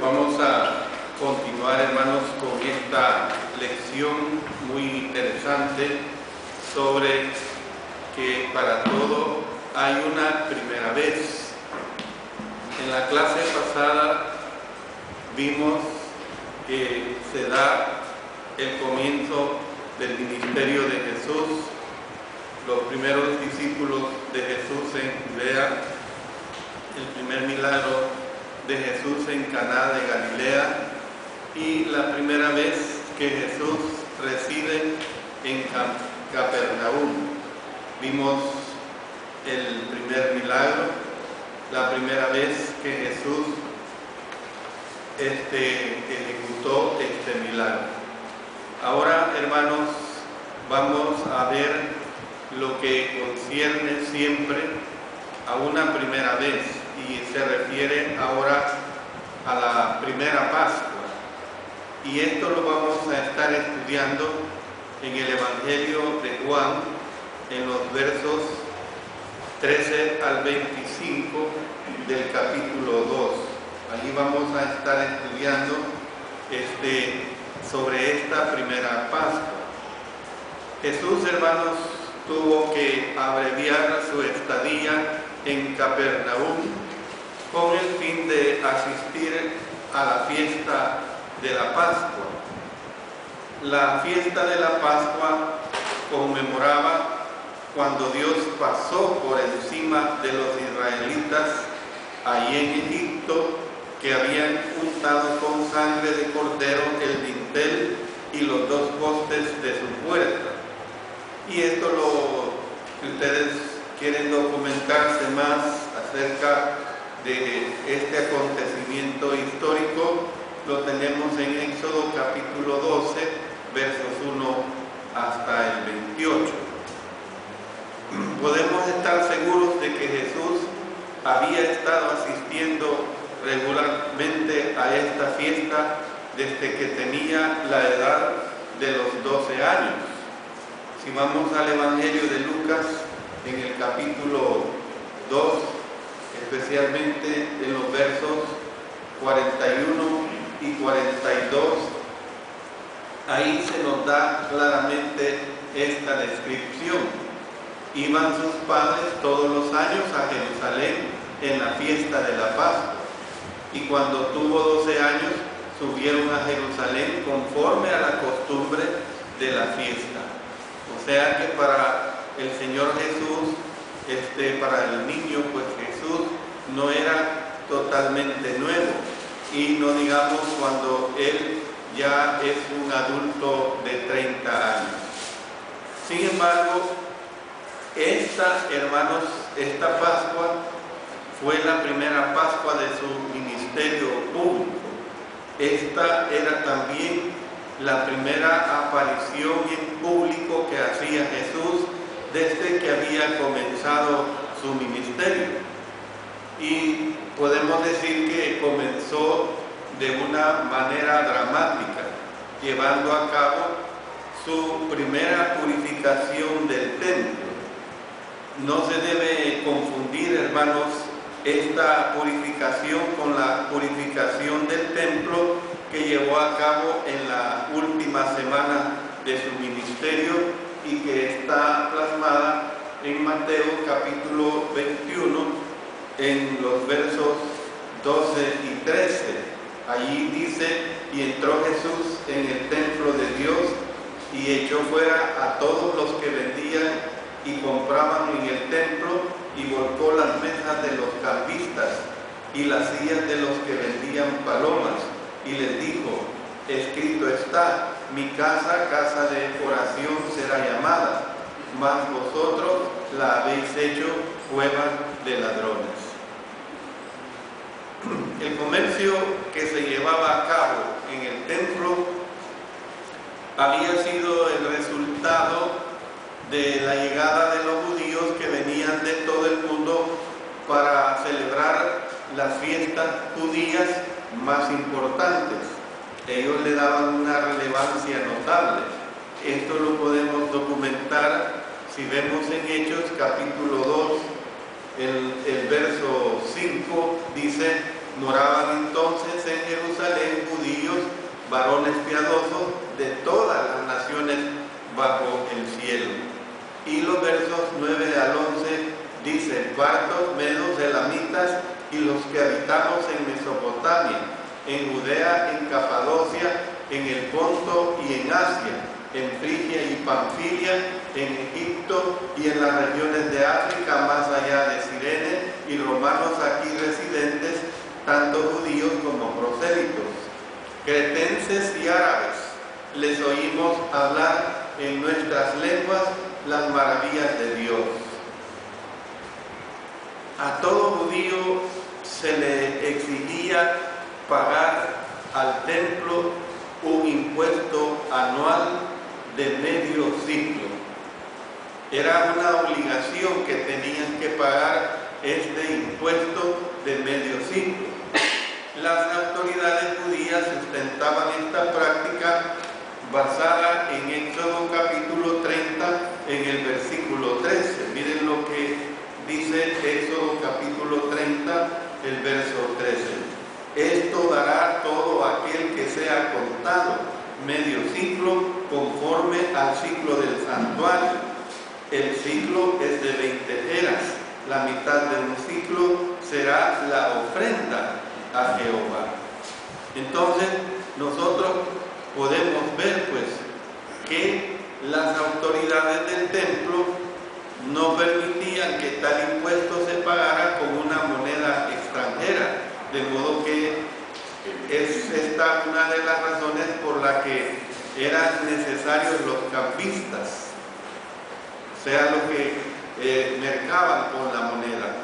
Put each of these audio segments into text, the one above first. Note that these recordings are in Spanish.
Vamos a continuar, hermanos, con esta lección muy interesante sobre que para todo hay una primera vez. En la clase pasada vimos que se da el comienzo del ministerio de Jesús, los primeros discípulos de Jesús en Judea, el primer milagro de Jesús en Caná de Galilea y la primera vez que Jesús reside en Capernaum. Vimos el primer milagro, la primera vez que Jesús ejecutó este milagro. Ahora, hermanos, vamos a ver lo que concierne siempre a una primera vez, y se refiere ahora a la primera Pascua. Y esto lo vamos a estar estudiando en el Evangelio de Juan, en los versos 13 al 25 del capítulo 2. Allí vamos a estar estudiando sobre esta primera Pascua. Jesús, hermanos, tuvo que abreviar su estadía en Capernaum con el fin de asistir a la fiesta de la Pascua. La fiesta de la Pascua conmemoraba cuando Dios pasó por encima de los israelitas allí en Egipto, que habían untado con sangre de cordero el dintel y los dos postes de su puerta. Y esto si ustedes quieren documentarse más acerca de este acontecimiento histórico, lo tenemos en Éxodo capítulo 12, versos 1 hasta el 28. Podemos estar seguros de que Jesús había estado asistiendo regularmente a esta fiesta desde que tenía la edad de los 12 años. Si vamos al Evangelio de Lucas, en el capítulo 2, especialmente en los versos 41 y 42, ahí se nos da claramente esta descripción. Iban sus padres todos los años a Jerusalén en la fiesta de la Pascua, y cuando tuvo 12 años subieron a Jerusalén conforme a la costumbre de la fiesta. O sea que para el Señor Jesús, para el niño, pues Jesús no era totalmente nuevo, y no digamos cuando él ya es un adulto de 30 años. Sin embargo, esta Pascua fue la primera Pascua de su ministerio público. Esta era también la primera aparición en público que hacía Jesús desde que había comenzado su ministerio. Y podemos decir que comenzó de una manera dramática, llevando a cabo su primera purificación del templo. No se debe confundir, hermanos, esta purificación con la purificación del templo que llevó a cabo en la última semana de su ministerio y que está plasmada en Mateo capítulo 21 en los versos 12 y 13. Allí dice: y entró Jesús en el templo de Dios y echó fuera a todos los que vendían y compraban en el templo, y volcó las mesas de los cambistas y las sillas de los que vendían palomas, y les dijo: escrito está, mi casa, casa de oración será llamada, mas vosotros la habéis hecho cueva de ladrones. El comercio que se llevaba a cabo en el templo había sido el resultado de la llegada de los judíos que venían de todo el mundo para celebrar las fiestas judías más importantes. Ellos le daban una relevancia notable. Esto lo podemos documentar si vemos en Hechos capítulo 2, el verso 5 dice: Moraban entonces en Jerusalén judíos, varones piadosos de todas las naciones bajo el cielo. Y los versos 9 al 11 dicen: partos, medos, elamitas y los que habitamos en Mesopotamia, en Judea, en Capadocia, en el Ponto y en Asia, en Frigia y Panfilia, en Egipto y en las regiones de África más allá de Cirene, y romanos aquí residentes, tanto judíos como prosélitos, cretenses y árabes, les oímos hablar en nuestras lenguas las maravillas de Dios. A todo judío se le exigía pagar al templo un impuesto anual de medio ciclo. Era una obligación que tenían que pagar este impuesto de medio ciclo. Las autoridades judías sustentaban esta práctica basada en Éxodo capítulo 30, en el versículo 13. Miren lo que dice Éxodo capítulo 30, el verso 13. Esto dará todo aquel que sea contado medio ciclo conforme al ciclo del santuario. El ciclo es de 20 eras. La mitad de un ciclo será la ofrenda a Jehová. Entonces nosotros podemos ver pues que las autoridades del templo no permitían que tal impuesto se pagara con una moneda extranjera, de modo que es esta una de las razones por la que eran necesarios los cambistas, o sea, los que mercaban con la moneda.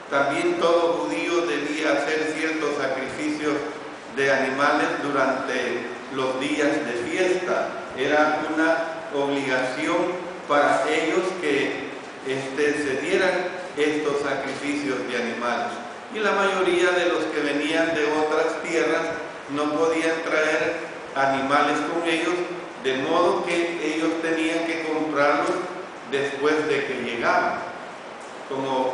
También todo judío debía hacer ciertos sacrificios de animales durante los días de fiesta. Era una obligación para ellos que se dieran estos sacrificios de animales. Y la mayoría de los que venían de otras tierras no podían traer animales con ellos, de modo que ellos tenían que comprarlos después de que llegaban. Como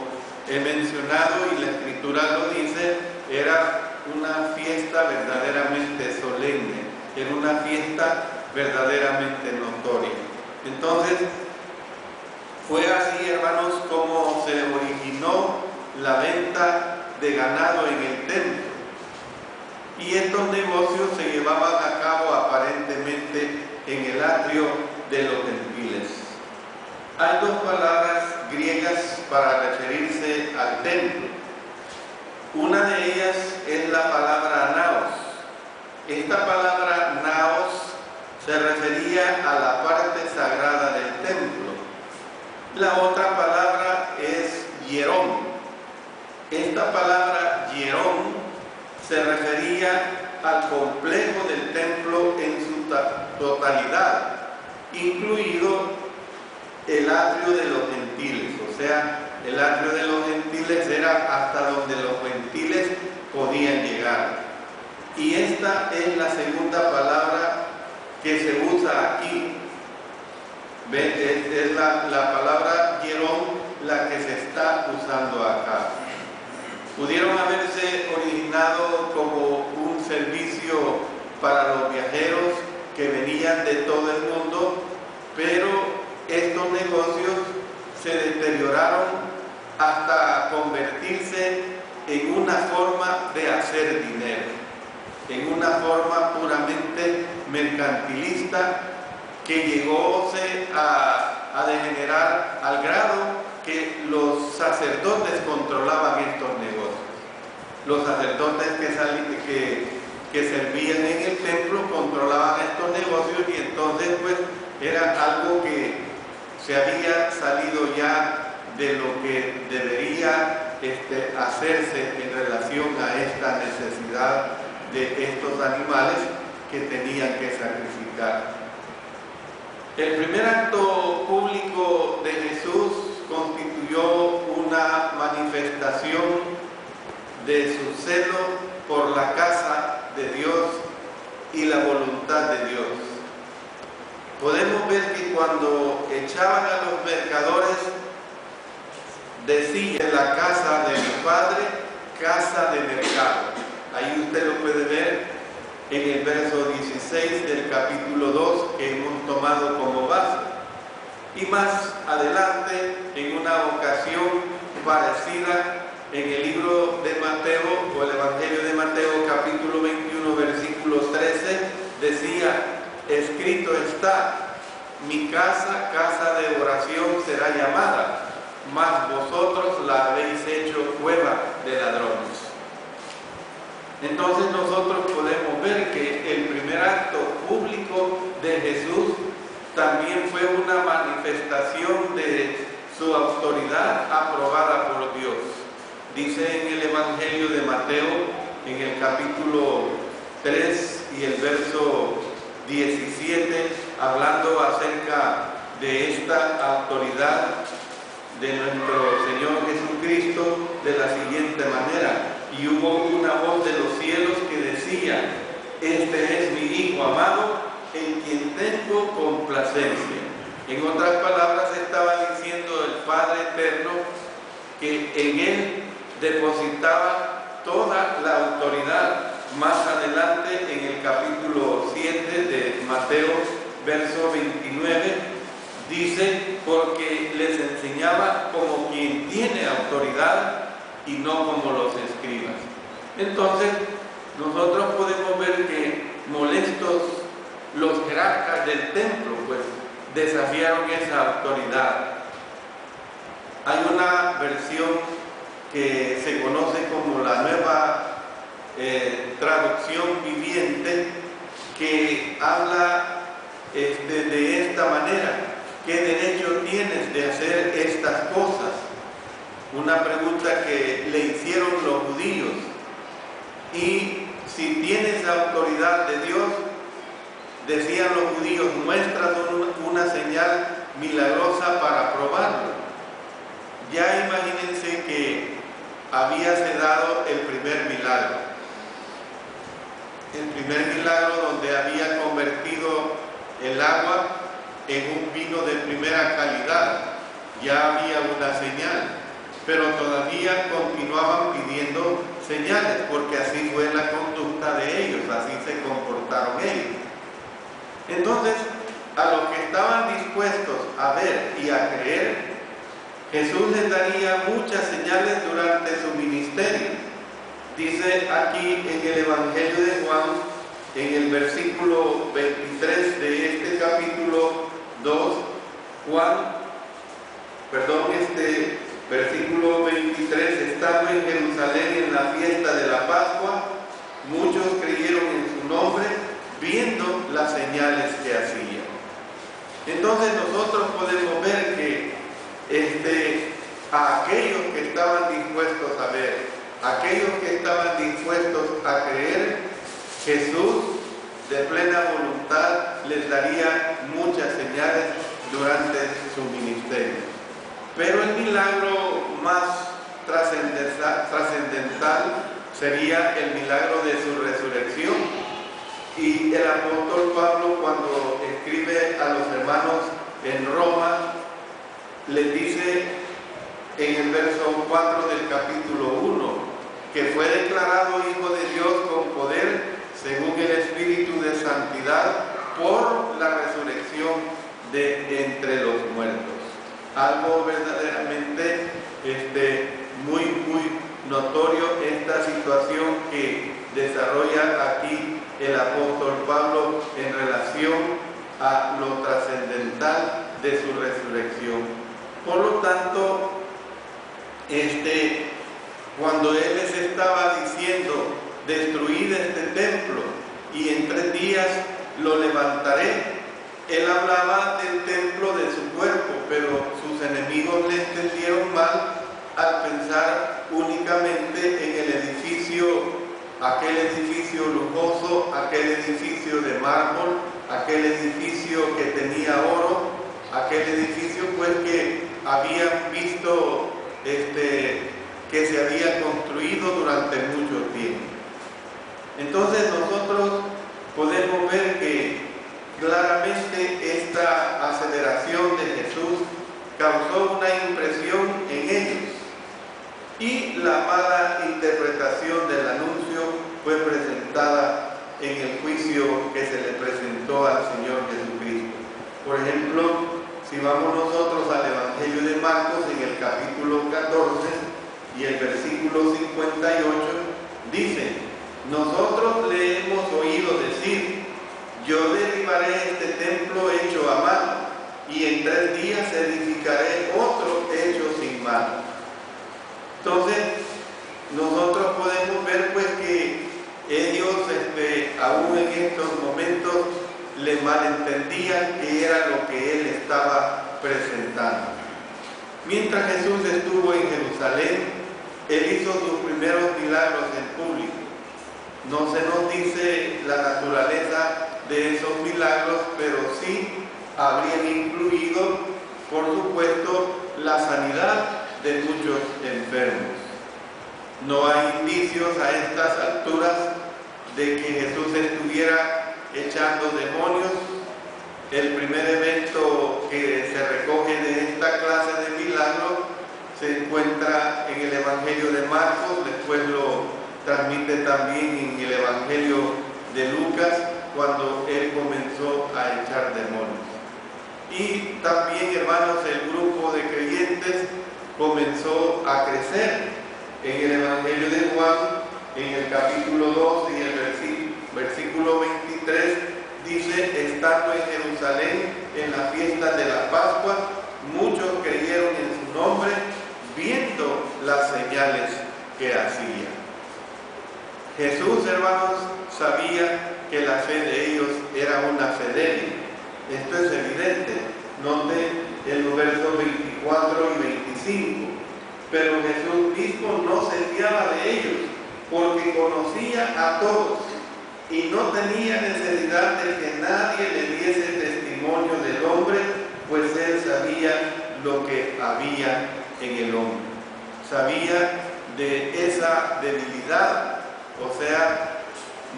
he mencionado y la escritura lo dice, era una fiesta verdaderamente solemne, era una fiesta verdaderamente notoria. Entonces, fue así, hermanos, como se originó la venta de ganado en el templo. Y estos negocios se llevaban a cabo aparentemente en el atrio de los gentiles. Hay dos palabras griegas para referirse al templo. Una de ellas es la palabra naos. Esta palabra naos se refería a la parte sagrada del templo. La otra palabra es hierón. Esta palabra hierón se refería al complejo del templo en su totalidad, incluido el atrio de los gentiles. O sea, el atrio de los gentiles era hasta donde los gentiles podían llegar. Y esta es la segunda palabra que se usa aquí. ¿Ven? Es la palabra hierón la que se está usando acá. Pudieron haberse originado como un servicio para los viajeros que venían de todo el mundo, pero estos negocios se deterioraron hasta convertirse en una forma de hacer dinero, en una forma puramente mercantilista que llegóse a degenerar al grado que los sacerdotes controlaban estos negocios. Los sacerdotes que servían en el templo controlaban estos negocios, y entonces pues era algo que se había salido ya de lo que debería hacerse en relación a esta necesidad de estos animales que tenían que sacrificar. El primer acto público de Jesús constituyó una manifestación de su celo por la casa de Dios y la voluntad de Dios. Podemos ver que cuando echaban a los mercadores, decía: la casa de mi padre, casa de mercado. Ahí usted lo puede ver en el verso 16 del capítulo 2 que hemos tomado como base. Y más adelante, en una ocasión parecida, en el libro de Mateo, o el Evangelio de Mateo, capítulo 21, versículos 13, decía: escrito está, mi casa, casa de oración será llamada, mas vosotros la habéis hecho cueva de ladrones. Entonces nosotros podemos ver que el primer acto público de Jesús también fue una manifestación de su autoridad aprobada por Dios. Dice en el Evangelio de Mateo, en el capítulo 3 y el verso 17, hablando acerca de esta autoridad de nuestro Señor Jesucristo, de la siguiente manera: y hubo una voz de los cielos que decía: este es mi Hijo amado, en quien tengo complacencia. En otras palabras, estaba diciendo el Padre Eterno que en Él depositaba toda la autoridad. Más adelante, en el capítulo 7 de Mateo, verso 29, dice: porque les enseñaba como quien tiene autoridad y no como los escribas. Entonces, nosotros podemos ver que molestos los jerarcas del templo, pues desafiaron esa autoridad. Hay una versión que se conoce como la Nueva Traducción Viviente, que habla de esta manera: ¿qué derecho tienes de hacer estas cosas? Una pregunta que le hicieron los judíos. Y si tienes autoridad de Dios, decían los judíos, muéstranos una señal milagrosa para probarlo. Ya imagínense que habíase dado el primer milagro. El primer milagro donde había convertido el agua en un vino de primera calidad. Ya había una señal, pero todavía continuaban pidiendo señales, porque así fue la conducta de ellos, así se comportaron ellos. Entonces, a los que estaban dispuestos a ver y a creer, Jesús les daría muchas señales durante su ministerio. Dice aquí en el Evangelio de Juan, en el versículo 23 de este capítulo 2, versículo 23, estando en Jerusalén en la fiesta de la Pascua, muchos creyeron en su nombre, viendo las señales que hacía. Entonces nosotros podemos ver que a aquellos que estaban dispuestos a ver, aquellos que estaban dispuestos a creer, Jesús de plena voluntad les daría muchas señales durante su ministerio. Pero el milagro más trascendental sería el milagro de su resurrección. Y el apóstol Pablo, cuando escribe a los hermanos en Roma, les dice en el verso 4 del capítulo 1 que fue declarado Hijo de Dios con poder según el Espíritu de Santidad por la resurrección de entre los muertos. Algo verdaderamente muy notorio, esta situación que desarrolla aquí el apóstol Pablo en relación a lo trascendental de su resurrección. Por lo tanto, cuando él les estaba diciendo: destruid este templo y en 3 días lo levantaré, él hablaba del templo de su cuerpo, pero sus enemigos le entendieron mal al pensar únicamente en el edificio, aquel edificio lujoso, aquel edificio de mármol, aquel edificio que tenía oro, aquel edificio pues que habían visto que se había construido durante mucho tiempo. Entonces nosotros podemos ver que claramente esta aceleración de Jesús causó una impresión en ellos, y la mala interpretación del anuncio fue presentada en el juicio que se le presentó al Señor Jesucristo. Por ejemplo, si vamos nosotros al Evangelio de Marcos en el capítulo 14 y el versículo 58, dice: nosotros le hemos oído decir, yo derribaré este templo hecho a mano, y en 3 días edificaré otro hecho sin mano. Entonces, nosotros podemos ver pues que ellos, aún en estos momentos, le malentendían que era lo que él estaba presentando. Mientras Jesús estuvo en Jerusalén, él hizo sus primeros milagros en público. No se nos dice la naturaleza de esos milagros, pero sí habrían incluido, por supuesto, la sanidad de muchos enfermos. No hay indicios a estas alturas de que Jesús estuviera echando demonios. El primer evento que se recoge de esta clase de milagros se encuentra en el Evangelio de Marcos, después lo transmite también en el Evangelio de Lucas, cuando él comenzó a echar demonios. Y también, hermanos, el grupo de creyentes comenzó a crecer. En el Evangelio de Juan, en el capítulo 2 y el versículo 23, dice: estando en Jerusalén en la fiesta de la Pascua, muchos creyeron en su nombre, viendo las señales que hacía. Jesús, hermanos, sabía que la fe de ellos era una fe débil. Esto es evidente. Note en los versos 24 y 25. Pero Jesús mismo no se fiaba de ellos, porque conocía a todos y no tenía necesidad de que nadie le diese testimonio del hombre, pues él sabía lo que había en el hombre. Sabía de esa debilidad, o sea,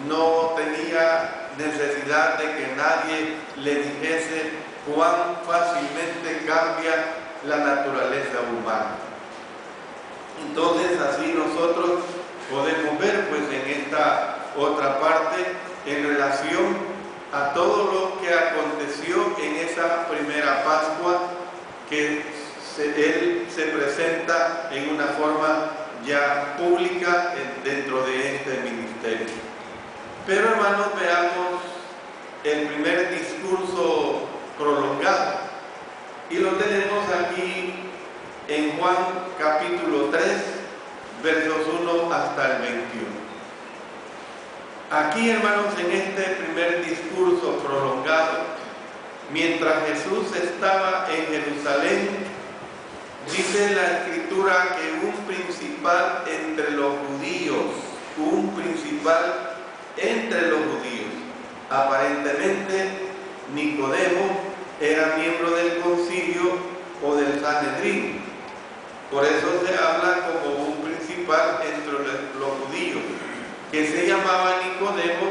no tenía necesidad de que nadie le dijese cuán fácilmente cambia la naturaleza humana. Entonces, así nosotros podemos ver pues en esta otra parte en relación a todo lo que aconteció en esa primera Pascua, que él se presenta en una forma ya pública dentro de este ministerio. Pero, hermanos, veamos el primer discurso prolongado, y lo tenemos aquí en Juan capítulo 3, versos 1 hasta el 21. Aquí, hermanos, en este primer discurso prolongado, mientras Jesús estaba en Jerusalén, dice la Escritura que un principal entre los judíos, aparentemente Nicodemo, era miembro del concilio o del Sanedrín. Por eso se habla como un principal entre los judíos, que se llamaba Nicodemo,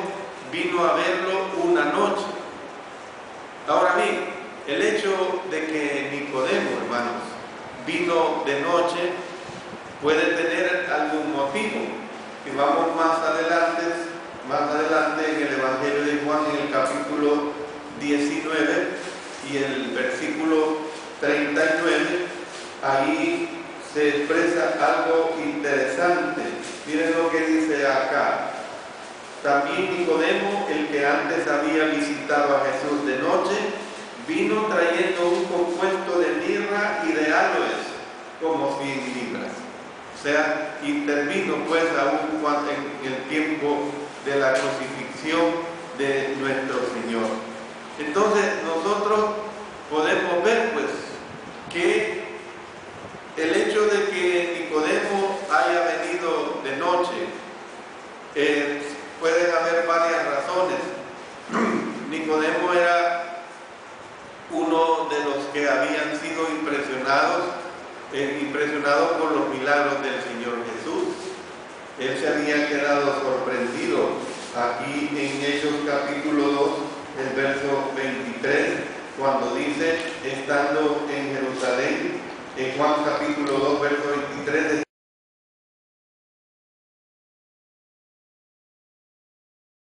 vino a verlo una noche. Ahora bien, el hecho de que Nicodemo, hermanos, vino de noche puede tener algún motivo. Si vamos más adelante en el Evangelio de Juan, en el capítulo 19 y el versículo 39, ahí se expresa algo interesante. Miren lo que dice acá: también Nicodemo, el que antes había visitado a Jesús de noche, vino trayendo un compuesto de mirra y de aloes, como 100 libras. O sea, intervino pues aún en el tiempo de la crucifixión de nuestro Señor. Entonces nosotros podemos ver pues que el hecho de que Nicodemo haya venido de noche, pueden haber varias razones. Nicodemo era uno de los que habían sido impresionados por los milagros del Señor Jesús. Él se había quedado sorprendido. Aquí en Hechos capítulo 2, el verso 23, cuando dice: estando en Jerusalén, en Juan capítulo 2,